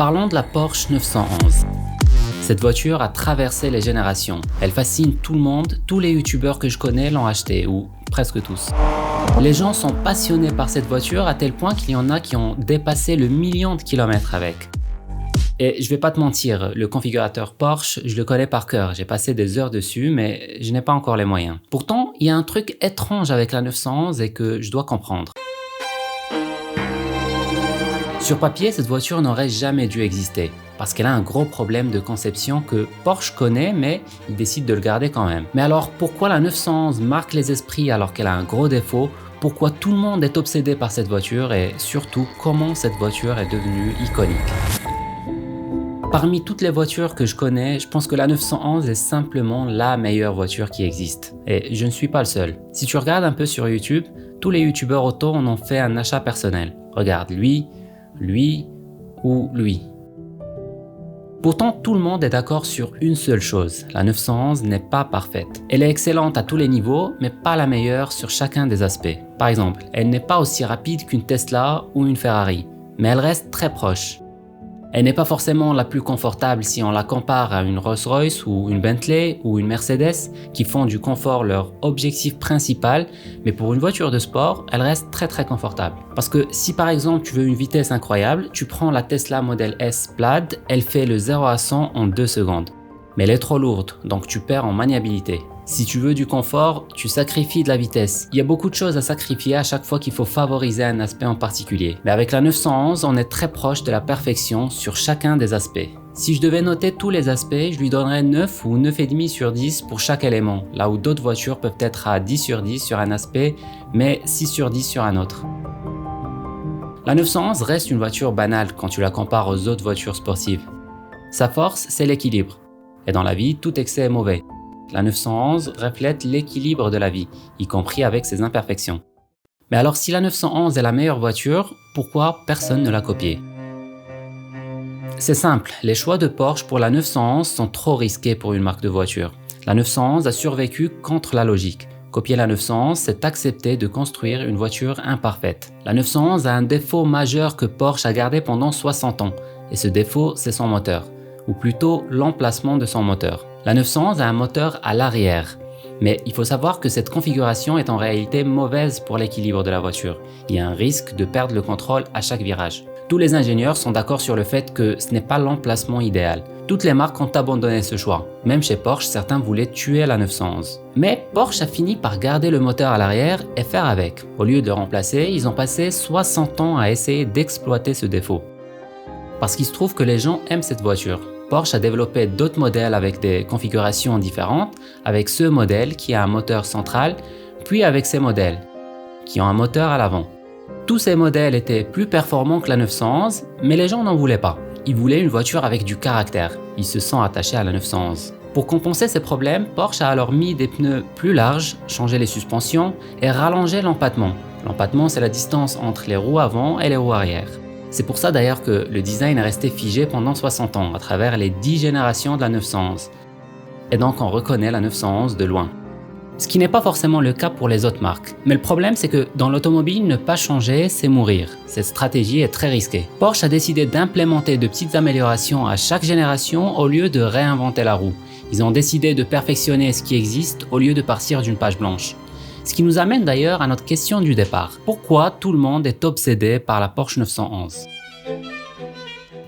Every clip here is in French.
Parlons de la Porsche 911. Cette voiture a traversé les générations. Elle fascine tout le monde, tous les youtubeurs que je connais l'ont achetée, ou presque tous. Les gens sont passionnés par cette voiture à tel point qu'il y en a qui ont dépassé le million de kilomètres avec. Et je vais pas te mentir, le configurateur Porsche, je le connais par cœur. J'ai passé des heures dessus, mais je n'ai pas encore les moyens. Pourtant, il y a un truc étrange avec la 911 et que je dois comprendre. Sur papier, cette voiture n'aurait jamais dû exister, parce qu'elle a un gros problème de conception que Porsche connaît, mais il décide de le garder quand même. Mais alors, pourquoi la 911 marque les esprits alors qu'elle a un gros défaut? Pourquoi tout le monde est obsédé par cette voiture et surtout, comment cette voiture est devenue iconique? Parmi toutes les voitures que je connais, je pense que la 911 est simplement la meilleure voiture qui existe. Et je ne suis pas le seul. Si tu regardes un peu sur YouTube, tous les youtubeurs auto en ont fait un achat personnel. Regarde lui ou lui. Pourtant, tout le monde est d'accord sur une seule chose. La 911 n'est pas parfaite. Elle est excellente à tous les niveaux, mais pas la meilleure sur chacun des aspects. Par exemple, elle n'est pas aussi rapide qu'une Tesla ou une Ferrari, mais elle reste très proche. Elle n'est pas forcément la plus confortable si on la compare à une Rolls-Royce ou une Bentley ou une Mercedes qui font du confort leur objectif principal, mais pour une voiture de sport, elle reste très confortable. Parce que si par exemple tu veux une vitesse incroyable, tu prends la Tesla Model S Plaid, elle fait le 0 à 100 en 2 secondes. Mais elle est trop lourde, donc tu perds en maniabilité. Si tu veux du confort, tu sacrifies de la vitesse. Il y a beaucoup de choses à sacrifier à chaque fois qu'il faut favoriser un aspect en particulier. Mais avec la 911, on est très proche de la perfection sur chacun des aspects. Si je devais noter tous les aspects, je lui donnerais 9 ou 9,5 sur 10 pour chaque élément, là où d'autres voitures peuvent être à 10 sur 10 sur un aspect, mais 6 sur 10 sur un autre. La 911 reste une voiture banale quand tu la compares aux autres voitures sportives. Sa force, c'est l'équilibre. Et dans la vie, tout excès est mauvais. La 911 reflète l'équilibre de la vie, y compris avec ses imperfections. Mais alors si la 911 est la meilleure voiture, pourquoi personne ne l'a copiée? C'est simple, les choix de Porsche pour la 911 sont trop risqués pour une marque de voiture. La 911 a survécu contre la logique. Copier la 911, c'est accepter de construire une voiture imparfaite. La 911 a un défaut majeur que Porsche a gardé pendant 60 ans, et ce défaut, c'est son moteur, ou plutôt l'emplacement de son moteur. La 911 a un moteur à l'arrière, mais il faut savoir que cette configuration est en réalité mauvaise pour l'équilibre de la voiture. Il y a un risque de perdre le contrôle à chaque virage. Tous les ingénieurs sont d'accord sur le fait que ce n'est pas l'emplacement idéal. Toutes les marques ont abandonné ce choix. Même chez Porsche, certains voulaient tuer la 911. Mais Porsche a fini par garder le moteur à l'arrière et faire avec. Au lieu de le remplacer, ils ont passé 60 ans à essayer d'exploiter ce défaut. Parce qu'il se trouve que les gens aiment cette voiture. Porsche a développé d'autres modèles avec des configurations différentes, avec ce modèle qui a un moteur central, puis avec ces modèles qui ont un moteur à l'avant. Tous ces modèles étaient plus performants que la 911, mais les gens n'en voulaient pas. Ils voulaient une voiture avec du caractère. Ils se sont attachés à la 911. Pour compenser ces problèmes, Porsche a alors mis des pneus plus larges, changé les suspensions et rallongé l'empattement. L'empattement, c'est la distance entre les roues avant et les roues arrière. C'est pour ça d'ailleurs que le design est resté figé pendant 60 ans à travers les 10 générations de la 911. Et donc on reconnaît la 911 de loin. Ce qui n'est pas forcément le cas pour les autres marques. Mais le problème c'est que dans l'automobile, ne pas changer, c'est mourir. Cette stratégie est très risquée. Porsche a décidé d'implémenter de petites améliorations à chaque génération au lieu de réinventer la roue. Ils ont décidé de perfectionner ce qui existe au lieu de partir d'une page blanche. Ce qui nous amène d'ailleurs à notre question du départ. Pourquoi tout le monde est obsédé par la Porsche 911?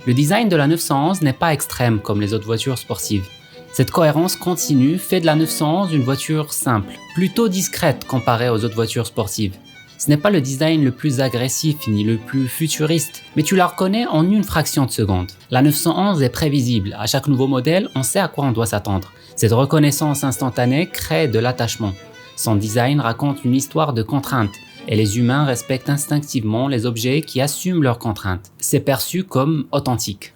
Le design de la 911 n'est pas extrême comme les autres voitures sportives. Cette cohérence continue fait de la 911 une voiture simple, plutôt discrète comparée aux autres voitures sportives. Ce n'est pas le design le plus agressif ni le plus futuriste, mais tu la reconnais en une fraction de seconde. La 911 est prévisible, à chaque nouveau modèle, on sait à quoi on doit s'attendre. Cette reconnaissance instantanée crée de l'attachement. Son design raconte une histoire de contraintes et les humains respectent instinctivement les objets qui assument leurs contraintes. C'est perçu comme authentique.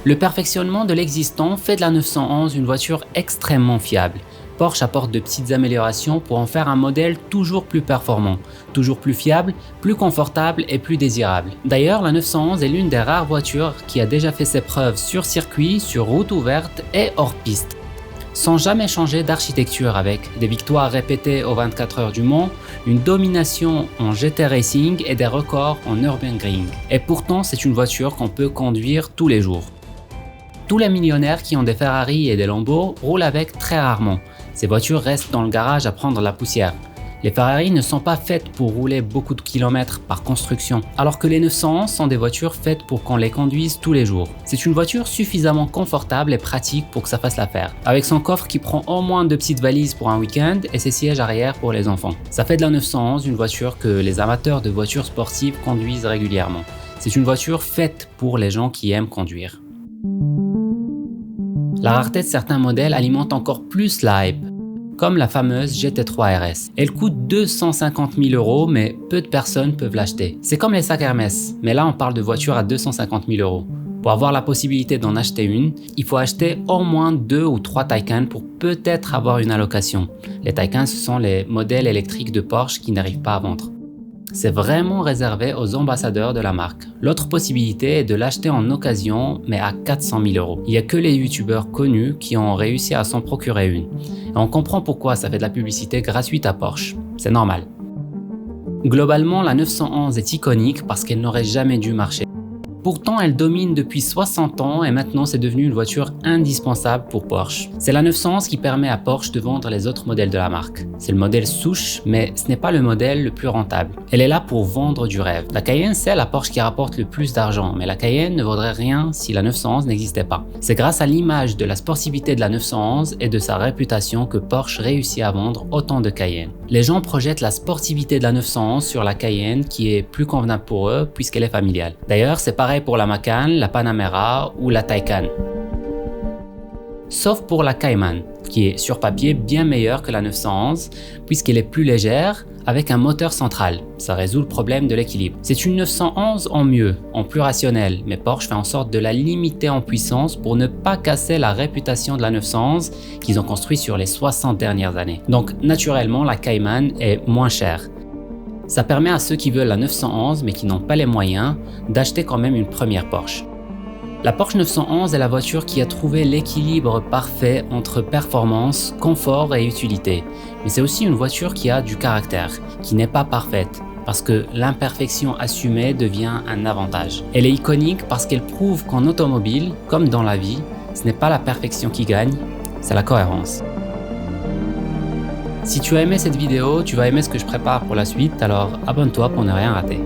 Le perfectionnement de l'existant fait de la 911 une voiture extrêmement fiable. Porsche apporte de petites améliorations pour en faire un modèle toujours plus performant, toujours plus fiable, plus confortable et plus désirable. D'ailleurs, la 911 est l'une des rares voitures qui a déjà fait ses preuves sur circuit, sur route ouverte et hors piste. sans jamais changer d'architecture avec des victoires répétées aux 24 heures du Mans, une domination en GT Racing et des records en Nürburgring. Et pourtant, c'est une voiture qu'on peut conduire tous les jours. Tous les millionnaires qui ont des Ferrari et des Lambo roulent avec très rarement. Ces voitures restent dans le garage à prendre la poussière. Les Ferrari ne sont pas faites pour rouler beaucoup de kilomètres par construction, alors que les 911 sont des voitures faites pour qu'on les conduise tous les jours. C'est une voiture suffisamment confortable et pratique pour que ça fasse l'affaire, avec son coffre qui prend au moins 2 petites valises pour un week-end et ses sièges arrière pour les enfants. Ça fait de la 911 une voiture que les amateurs de voitures sportives conduisent régulièrement. C'est une voiture faite pour les gens qui aiment conduire. La rareté de certains modèles alimente encore plus la hype, comme la fameuse GT3 RS. Elle coûte 250 000 €, mais peu de personnes peuvent l'acheter. C'est comme les sacs Hermès, mais là on parle de voitures à 250 000 €. Pour avoir la possibilité d'en acheter une, il faut acheter au moins 2 ou 3 Taycan pour peut-être avoir une allocation. Les Taycan, ce sont les modèles électriques de Porsche qui n'arrivent pas à vendre. C'est vraiment réservé aux ambassadeurs de la marque. L'autre possibilité est de l'acheter en occasion, mais à 400 000 €. Il n'y a que les youtubeurs connus qui ont réussi à s'en procurer une. Et on comprend pourquoi ça fait de la publicité gratuite à Porsche. C'est normal. Globalement, la 911 est iconique parce qu'elle n'aurait jamais dû marcher. Pourtant, elle domine depuis 60 ans et maintenant c'est devenu une voiture indispensable pour Porsche. C'est la 911 qui permet à Porsche de vendre les autres modèles de la marque. C'est le modèle souche, mais ce n'est pas le modèle le plus rentable. Elle est là pour vendre du rêve. La Cayenne, c'est la Porsche qui rapporte le plus d'argent, mais la Cayenne ne vaudrait rien si la 911 n'existait pas. C'est grâce à l'image de la sportivité de la 911 et de sa réputation que Porsche réussit à vendre autant de Cayenne. Les gens projettent la sportivité de la 911 sur la Cayenne qui est plus convenable pour eux puisqu'elle est familiale. D'ailleurs, c'est pareil pour la Macan, la Panamera ou la Taycan. Sauf pour la Cayman, qui est sur papier bien meilleure que la 911 puisqu'elle est plus légère avec un moteur central. Ça résout le problème de l'équilibre. C'est une 911 en mieux, en plus rationnel, mais Porsche fait en sorte de la limiter en puissance pour ne pas casser la réputation de la 911 qu'ils ont construit sur les 60 dernières années. Donc naturellement, la Cayman est moins chère. Ça permet à ceux qui veulent la 911 mais qui n'ont pas les moyens d'acheter quand même une première Porsche. La Porsche 911 est la voiture qui a trouvé l'équilibre parfait entre performance, confort et utilité. Mais c'est aussi une voiture qui a du caractère, qui n'est pas parfaite, parce que l'imperfection assumée devient un avantage. Elle est iconique parce qu'elle prouve qu'en automobile, comme dans la vie, ce n'est pas la perfection qui gagne, c'est la cohérence. Si tu as aimé cette vidéo, tu vas aimer ce que je prépare pour la suite, alors abonne-toi pour ne rien rater.